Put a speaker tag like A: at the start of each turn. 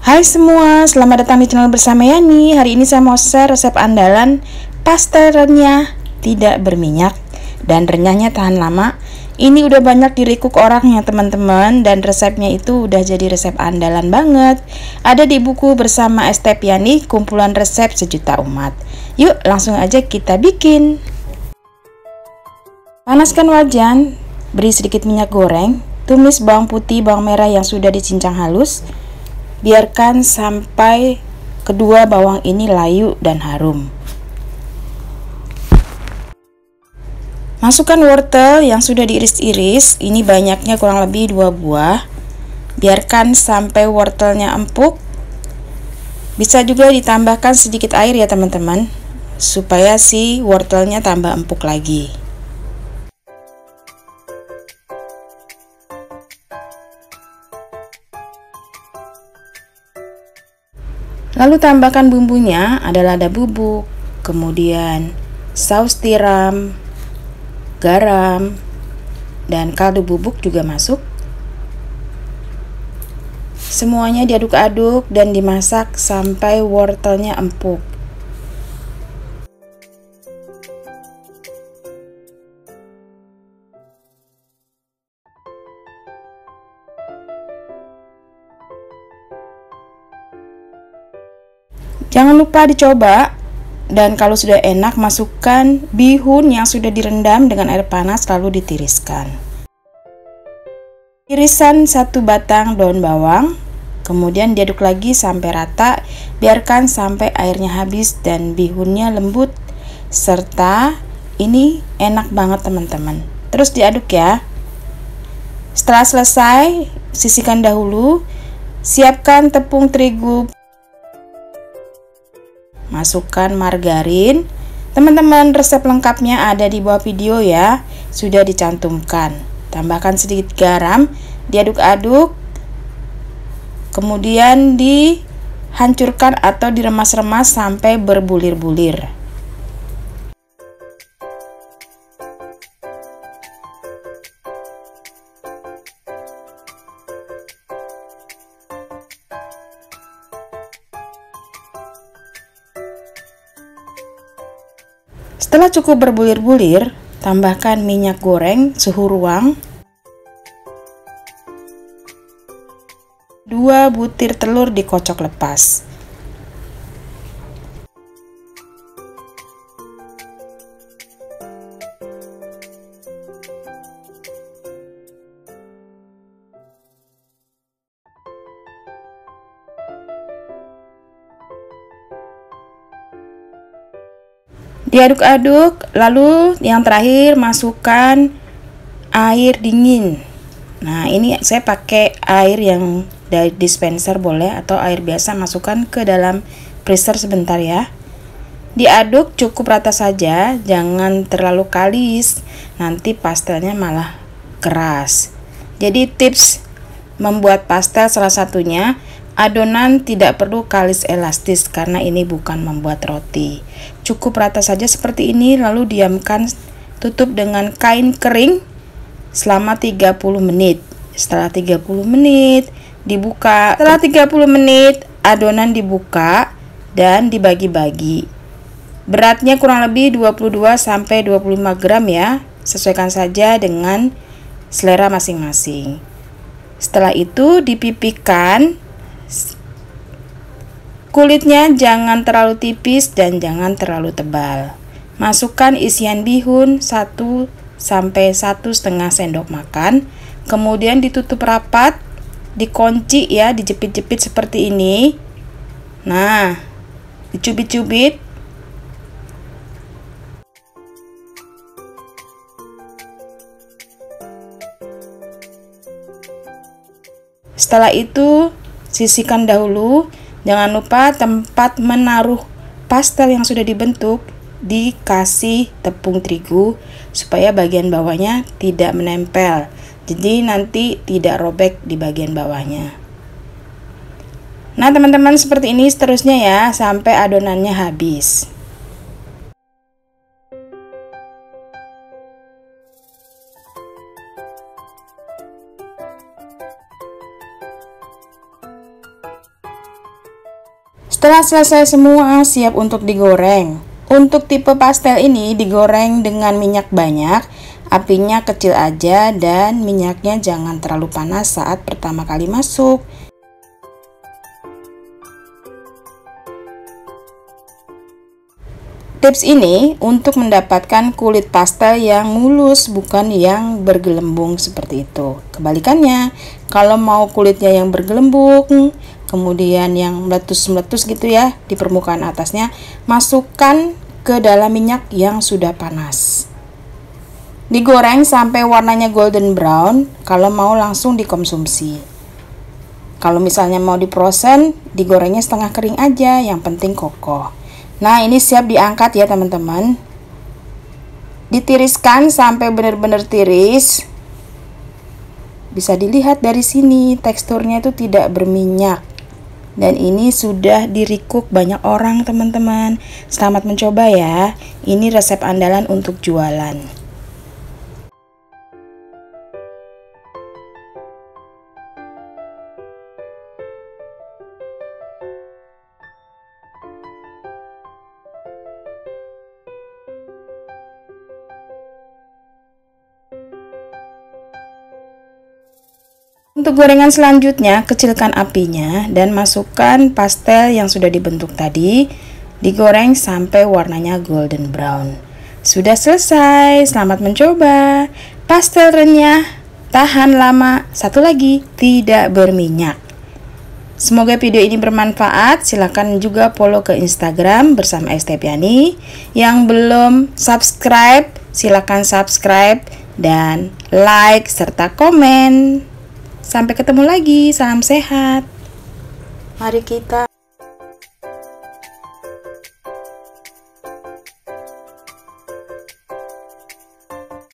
A: Hai semua, selamat datang di channel bersama Yani. Hari ini saya mau share resep andalan pasta renyah tidak berminyak dan renyahnya tahan lama. Ini udah banyak di recook orang ya teman-teman, dan resepnya itu udah jadi resep andalan banget. Ada di buku Bersama Estep Yani, kumpulan resep sejuta umat. Yuk langsung aja kita bikin. Panaskan wajan, beri sedikit minyak goreng, tumis bawang putih, bawang merah yang sudah dicincang halus. Biarkan sampai kedua bawang ini layu dan harum. Masukkan wortel yang sudah diiris-iris, ini banyaknya kurang lebih 2 buah. Biarkan sampai wortelnya empuk. Bisa juga ditambahkan sedikit air ya teman-teman, supaya si wortelnya tambah empuk lagi. Lalu tambahkan bumbunya, ada lada bubuk, kemudian saus tiram, garam, dan kaldu bubuk juga masuk. Semuanya diaduk-aduk dan dimasak sampai wortelnya empuk. Jangan lupa dicoba, dan kalau sudah enak masukkan bihun yang sudah direndam dengan air panas lalu ditiriskan. Irisan 1 batang daun bawang, kemudian diaduk lagi sampai rata. Biarkan sampai airnya habis dan bihunnya lembut, serta ini enak banget teman-teman. Terus diaduk ya. Setelah selesai, sisihkan dahulu. Siapkan tepung terigu. Masukkan margarin. Teman-teman, resep lengkapnya ada di bawah video ya, sudah dicantumkan. Tambahkan sedikit garam, diaduk-aduk, kemudian dihancurkan atau diremas-remas sampai berbulir-bulir. Setelah cukup berbulir-bulir, tambahkan minyak goreng suhu ruang, 2 butir telur dikocok lepas. Diaduk-aduk, lalu yang terakhir masukkan air dingin. Nah, ini saya pakai air yang dari dispenser boleh, atau air biasa, masukkan ke dalam freezer sebentar ya. Diaduk cukup rata saja, jangan terlalu kalis, nanti pastelnya malah keras. Jadi tips membuat pastel salah satunya, adonan tidak perlu kalis elastis karena ini bukan membuat roti. Cukup rata saja seperti ini, lalu diamkan, tutup dengan kain kering selama 30 menit. Setelah 30 menit dibuka. Setelah 30 menit adonan dibuka dan dibagi-bagi. Beratnya kurang lebih 22 sampai 25 gram ya. Sesuaikan saja dengan selera masing-masing. Setelah itu dipipihkan. Kulitnya jangan terlalu tipis dan jangan terlalu tebal. Masukkan isian bihun 1 sampai 1,5 sendok makan. Kemudian ditutup rapat, dikunci ya, dijepit-jepit seperti ini. Nah, dicubit-cubit. Setelah itu sisihkan dahulu. Jangan lupa tempat menaruh pastel yang sudah dibentuk dikasih tepung terigu supaya bagian bawahnya tidak menempel. Jadi nanti tidak robek di bagian bawahnya. Nah teman-teman, seperti ini seterusnya ya sampai adonannya habis. Setelah selesai semua, siap untuk digoreng. Untuk tipe pastel ini digoreng dengan minyak banyak, apinya kecil aja dan minyaknya jangan terlalu panas saat pertama kali masuk. Tips ini untuk mendapatkan kulit pastel yang mulus, bukan yang bergelembung seperti itu. Kebalikannya, kalau mau kulitnya yang bergelembung, kemudian yang meletus-meletus gitu ya di permukaan atasnya, masukkan ke dalam minyak yang sudah panas. Digoreng sampai warnanya golden brown kalau mau langsung dikonsumsi. Kalau misalnya mau diproses, digorengnya setengah kering aja, yang penting kokoh. Nah, ini siap diangkat ya teman-teman. Ditiriskan sampai benar-benar tiris. Bisa dilihat dari sini teksturnya itu tidak berminyak. Dan ini sudah di-recook banyak orang teman-teman. Selamat mencoba ya. Ini resep andalan untuk jualan. Untuk gorengan selanjutnya, kecilkan apinya dan masukkan pastel yang sudah dibentuk tadi. Digoreng sampai warnanya golden brown. Sudah selesai, selamat mencoba. Pastel renyah, tahan lama, satu lagi, tidak berminyak. Semoga video ini bermanfaat. Silakan juga follow ke Instagram bersama Estepiani. Yang belum subscribe, silakan subscribe dan like serta komen. Sampai ketemu lagi, salam sehat. Mari kita